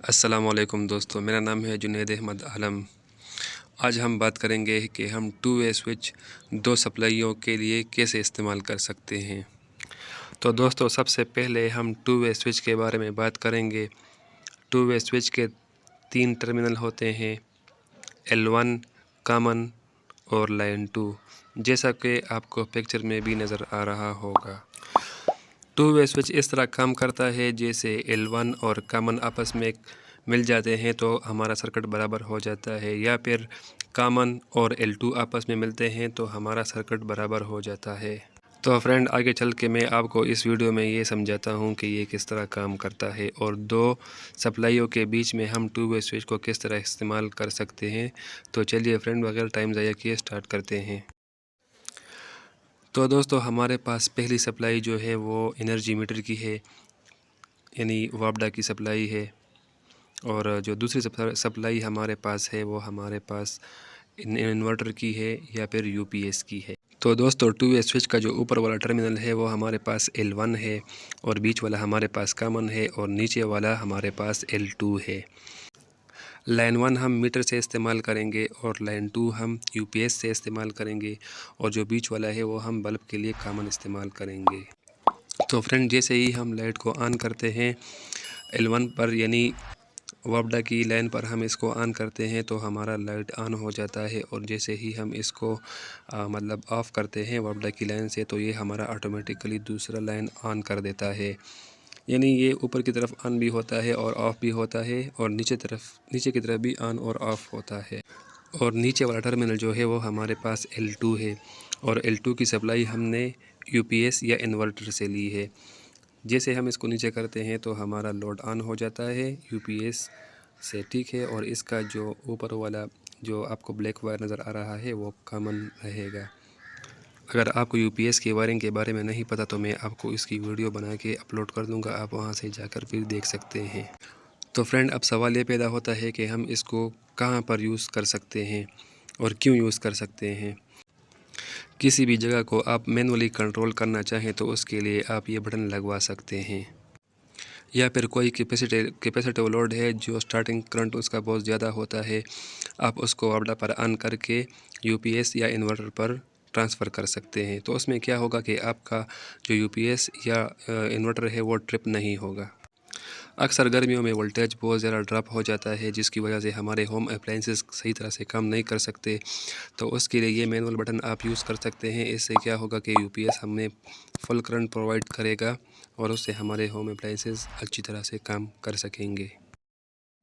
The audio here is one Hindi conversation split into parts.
अस्सलामुअलैकुम दोस्तों, मेरा नाम है जुनैद अहमद आलम। आज हम बात करेंगे कि हम टू वे स्विच दो सप्लाइयों के लिए कैसे इस्तेमाल कर सकते हैं। तो दोस्तों, सबसे पहले हम टू वे स्विच के बारे में बात करेंगे। टू वे स्विच के तीन टर्मिनल होते हैं, L1, कॉमन और लाइन 2, जैसा कि आपको पिक्चर में भी नज़र आ रहा होगा। टू वे स्विच इस तरह काम करता है, जैसे L1 और कॉमन आपस में मिल जाते हैं तो हमारा सर्किट बराबर हो जाता है, या फिर कॉमन और L2 आपस में मिलते हैं तो हमारा सर्किट बराबर हो जाता है। तो फ्रेंड, आगे चल के मैं आपको इस वीडियो में ये समझाता हूँ कि ये किस तरह काम करता है और दो सप्लाइयों के बीच में हम टू वे स्विच को किस तरह इस्तेमाल कर सकते हैं। तो चलिए फ्रेंड, बगैर टाइम ज़ाया किए स्टार्ट करते हैं। तो दोस्तों, हमारे पास पहली सप्लाई जो है वो एनर्जी मीटर की है, यानी वापडा की सप्लाई है। और जो दूसरी सप्लाई हमारे पास है वो हमारे पास इन्वर्टर की है या फिर यूपीएस की है। तो दोस्तों, टू वे स्विच का जो ऊपर वाला टर्मिनल है वो हमारे पास L1 है, और बीच वाला हमारे पास कॉमन है, और नीचे वाला हमारे पास L2 है। लाइन 1 हम मीटर से इस्तेमाल करेंगे और लाइन 2 हम यूपीएस से इस्तेमाल करेंगे, और जो बीच वाला है वो हम बल्ब के लिए कॉमन इस्तेमाल करेंगे। तो फ्रेंड, जैसे ही हम लाइट को ऑन करते हैं L1 पर, यानी वापडा की लाइन पर हम इसको ऑन करते हैं तो हमारा लाइट ऑन हो जाता है, और जैसे ही हम इसको मतलब ऑफ़ करते हैं वापडा की लाइन से, तो ये हमारा ऑटोमेटिकली दूसरा लाइन ऑन कर देता है। यानी ये ऊपर की तरफ ऑन भी होता है और ऑफ़ भी होता है, और नीचे की तरफ भी ऑन और ऑफ़ होता है। और नीचे वाला टर्मिनल जो है वो हमारे पास L2 है, और L2 की सप्लाई हमने यूपीएस या इन्वर्टर से ली है। जैसे हम इसको नीचे करते हैं तो हमारा लोड ऑन हो जाता है यूपीएस से, ठीक है। और इसका जो ऊपर वाला जो आपको ब्लैक वायर नज़र आ रहा है वो कॉमन रहेगा। अगर आपको यूपीएस की वायरिंग के बारे में नहीं पता तो मैं आपको इसकी वीडियो बना के अपलोड कर दूंगा, आप वहां से जाकर फिर देख सकते हैं। तो फ्रेंड, अब सवाल ये पैदा होता है कि हम इसको कहां पर यूज़ कर सकते हैं और क्यों यूज़ कर सकते हैं। किसी भी जगह को आप मैनुअली कंट्रोल करना चाहें तो उसके लिए आप ये बटन लगवा सकते हैं, या फिर कोई कैपेसिटिव लोड है जो स्टार्टिंग करंट उसका बहुत ज़्यादा होता है, आप उसको वापडा पर ऑन करके यूपीएस या इन्वर्टर पर ट्रांसफ़र कर सकते हैं। तो उसमें क्या होगा कि आपका जो यूपीएस या इन्वर्टर है वो ट्रिप नहीं होगा। अक्सर गर्मियों में वोल्टेज बहुत ज़्यादा ड्रॉप हो जाता है, जिसकी वजह से हमारे होम अप्लाइंसेस सही तरह से काम नहीं कर सकते। तो उसके लिए ये मैनुअल बटन आप यूज़ कर सकते हैं। इससे क्या होगा कि यूपीएस हमें फुल करंट प्रोवाइड करेगा, और उससे हमारे होम अप्लाइंसेस अच्छी तरह से काम कर सकेंगे।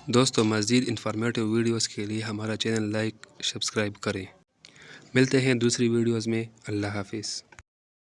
दोस्तों, मज़ीद इंफॉर्मेटिव वीडियोज़ के लिए हमारा चैनल लाइक सब्सक्राइब करें। मिलते हैं दूसरी वीडियोज़ में। अल्लाह हाफिज़।